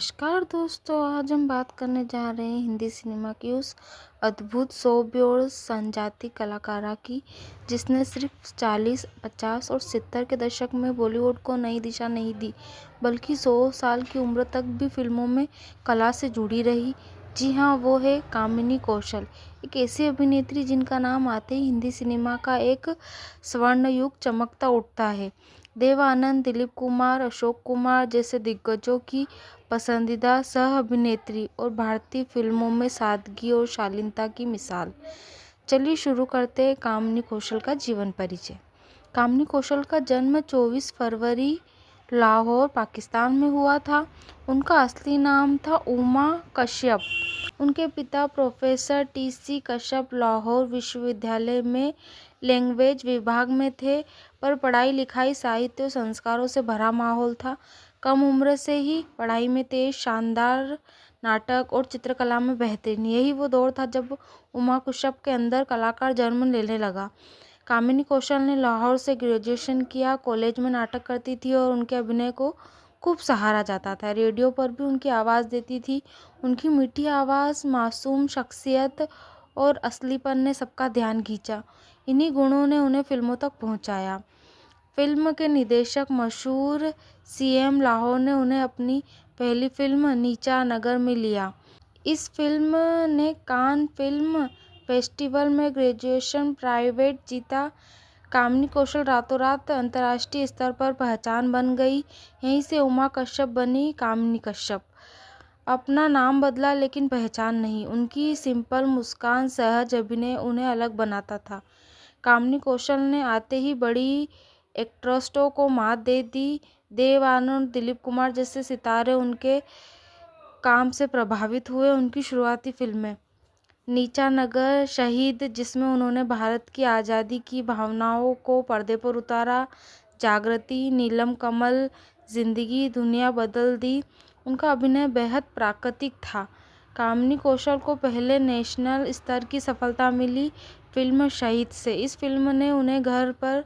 नमस्कार दोस्तों, आज हम बात करने जा रहे हैं हिंदी सिनेमा की उस अद्भुत सौम्य और संजाती कलाकारा की, जिसने सिर्फ 40, 50 और 70 के दशक में बॉलीवुड को नई दिशा नहीं दी, बल्कि 100 साल की उम्र तक भी फिल्मों में कला से जुड़ी रही। जी हाँ, वो है कामिनी कौशल, एक ऐसी अभिनेत्री जिनका नाम आते ही हिंदी सिनेमा का एक स्वर्ण युग चमकता उठता है। देव आनंद, दिलीप कुमार, अशोक कुमार जैसे दिग्गजों की पसंदीदा सह अभिनेत्री और भारतीय फिल्मों में सादगी और शालीनता की मिसाल। चलिए शुरू करते हैं कामिनी कौशल का जीवन परिचय। कामिनी कौशल का जन्म 24 फरवरी लाहौर, पाकिस्तान में हुआ था। उनका असली नाम था उमा कश्यप। उनके पिता प्रोफेसर टी.सी. कश्यप लाहौर विश्वविद्यालय में लैंग्वेज विभाग में थे, पर पढ़ाई लिखाई, साहित्य और संस्कारों से भरा माहौल था। कम उम्र से ही पढ़ाई में तेज, शानदार नाटक और चित्रकला में बेहतरीन। यही वो दौर था जब उमा कश्यप के अंदर कलाकार जन्म लेने लगा। कामिनी कौशल ने लाहौर से ग्रेजुएशन किया। कॉलेज में नाटक करती थी और उनके अभिनय को खूब सराहा जाता था। रेडियो पर भी उनकी आवाज़ देती थी। उनकी मीठी आवाज़, मासूम शख्सियत और असलीपन ने सबका ध्यान खींचा। इन्हीं गुणों ने उन्हें फिल्मों तक पहुंचाया। फिल्म के निर्देशक मशहूर सी.एम. लाहौर ने उन्हें अपनी पहली फिल्म नीचा नगर में लिया। इस फिल्म ने कान फिल्म फेस्टिवल में ग्रेजुएशन प्राइवेट जीता। कामिनी कौशल रातों रात अंतर्राष्ट्रीय स्तर पर पहचान बन गई। यहीं से उमा कश्यप बनी कामिनी कश्यप। अपना नाम बदला लेकिन पहचान नहीं। उनकी सिंपल मुस्कान, सहज अभिनय उन्हें अलग बनाता था। कामिनी कौशल ने आते ही बड़ी एक्ट्रेसों को मात दे दी। देव आनंद, दिलीप कुमार जैसे सितारे उनके काम से प्रभावित हुए। उनकी शुरुआती फिल्में नीचा नगर, शहीद, जिसमें उन्होंने भारत की आज़ादी की भावनाओं को पर्दे पर उतारा, जागृति, नीलम कमल, जिंदगी दुनिया बदल दी। उनका अभिनय बेहद प्राकृतिक था। कामिनी कौशल को पहले नेशनल स्तर की सफलता मिली फिल्म शहीद से। इस फिल्म ने उन्हें घर पर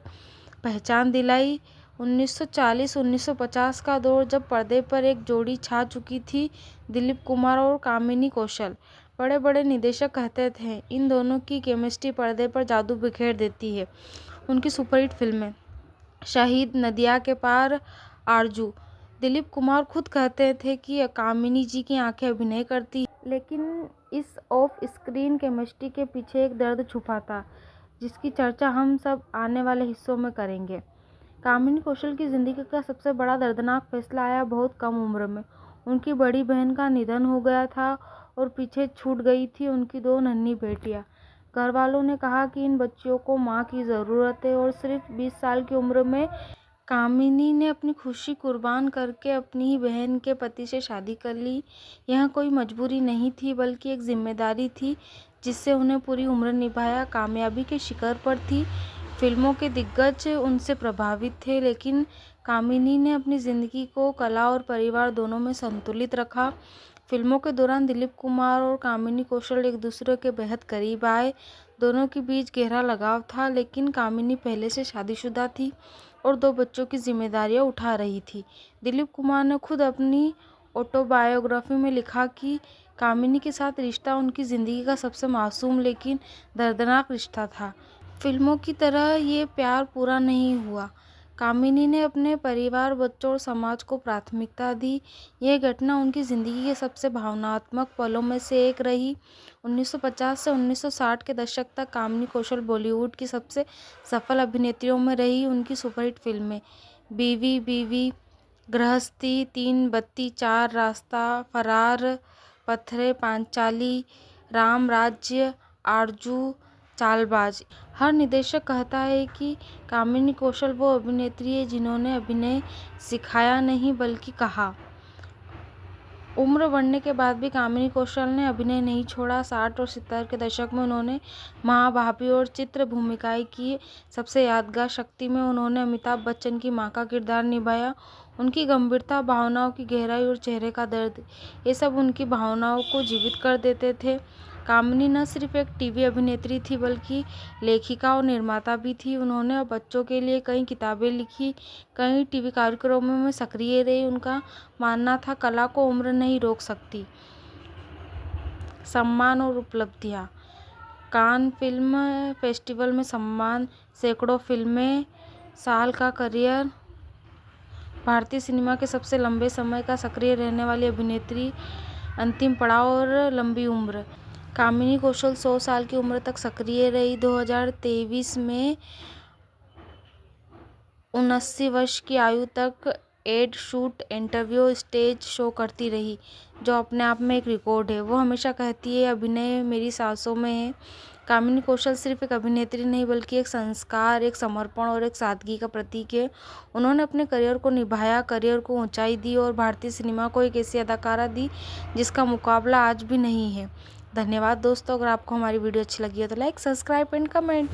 पहचान दिलाई। 1940-1950 का दौर, जब पर्दे पर एक जोड़ी छा चुकी थी, दिलीप कुमार और कामिनी कौशल। बड़े बड़े निर्देशक कहते थे इन दोनों की केमिस्ट्री पर्दे पर जादू बिखेर देती है। उनकी सुपरहिट फिल्में शहीद, नदिया के पार, आरजू। दिलीप कुमार खुद कहते थे कि कामिनी जी की आंखें अभिनय करती, लेकिन इस ऑफ स्क्रीन केमिस्ट्री के पीछे एक दर्द छुपा था, जिसकी चर्चा हम सब आने वाले हिस्सों में करेंगे। कामिनी कौशल की ज़िंदगी का सबसे बड़ा दर्दनाक फैसला आया बहुत कम उम्र में। उनकी बड़ी बहन का निधन हो गया था और पीछे छूट गई थी उनकी 2 नन्ही बेटियां। घर वालों ने कहा कि इन बच्चियों को माँ की ज़रूरत है और सिर्फ 20 साल की उम्र में कामिनी ने अपनी खुशी कुर्बान करके अपनी ही बहन के पति से शादी कर ली। यह कोई मजबूरी नहीं थी, बल्कि एक जिम्मेदारी थी जिससे उन्हें पूरी उम्र निभाया। कामयाबी के शिखर पर थी। फिल्मों के दिग्गज उनसे प्रभावित थे, लेकिन कामिनी ने अपनी ज़िंदगी को कला और परिवार दोनों में संतुलित रखा। फिल्मों के दौरान दिलीप कुमार और कामिनी कौशल एक दूसरे के बेहद करीब आए। दोनों के बीच गहरा लगाव था, लेकिन कामिनी पहले से शादीशुदा थी और 2 बच्चों की जिम्मेदारियां उठा रही थी। दिलीप कुमार ने खुद अपनी ऑटोबायोग्राफी में लिखा कि कामिनी के साथ रिश्ता उनकी ज़िंदगी का सबसे मासूम लेकिन दर्दनाक रिश्ता था। फिल्मों की तरह ये प्यार पूरा नहीं हुआ। कामिनी ने अपने परिवार, बच्चों और समाज को प्राथमिकता दी। यह घटना उनकी ज़िंदगी के सबसे भावनात्मक पलों में से एक रही। 1950 से 1960 के दशक तक कामिनी कौशल बॉलीवुड की सबसे सफल अभिनेत्रियों में रही। उनकी सुपरहिट फिल्में बीवी बीवी, गृहस्थी, 3 बत्ती 4 रास्ता, फरार, पत्थरे, पांचाली, राम राज्य, आरजू, चालबाज। हर निर्देशक कहता है कि कामिनी कौशल वो अभिनेत्री है जिन्होंने अभिनय सिखाया नहीं बल्कि कहा। उम्र बढ़ने के बाद भी कामिनी कौशल ने अभिनय नहीं छोड़ा। 60 और 70 के दशक में उन्होंने माँ, भाभी और चित्र भूमिकाएं की। सबसे यादगार शक्ति में उन्होंने अमिताभ बच्चन की माँ का किरदार निभाया। उनकी गंभीरता, भावनाओं की गहराई और चेहरे का दर्द, ये सब उनकी भावनाओं को जीवित कर देते थे। कामिनी न सिर्फ एक टीवी अभिनेत्री थी बल्कि लेखिका और निर्माता भी थी। उन्होंने बच्चों के लिए कई किताबें लिखी, कई टीवी कार्यक्रमों में सक्रिय रही। उनका मानना था कला को उम्र नहीं रोक सकती। सम्मान और उपलब्धियां। कान फिल्म फेस्टिवल में सम्मान, सैकड़ों फिल्में, साल का करियर, भारतीय सिनेमा के सबसे लंबे समय का सक्रिय रहने वाली अभिनेत्री, अंतिम पड़ाव और लंबी उम्र। कामिनी कौशल 100 साल की उम्र तक सक्रिय रही। 2023 में 79 वर्ष की आयु तक ad, shoot, interview, stage show करती रही, जो अपने आप में एक रिकॉर्ड है। वो हमेशा कहती है, अभिनय मेरी सांसों में है। कामिनी कौशल सिर्फ एक अभिनेत्री नहीं बल्कि एक संस्कार, एक समर्पण और एक सादगी का प्रतीक है। उन्होंने अपने करियर को निभाया, करियर को ऊंचाई दी और भारतीय सिनेमा को एक ऐसी अदाकारा दी जिसका मुकाबला आज भी नहीं है। धन्यवाद दोस्तों। अगर आपको हमारी वीडियो अच्छी लगी हो तो लाइक, सब्सक्राइब एंड कमेंट।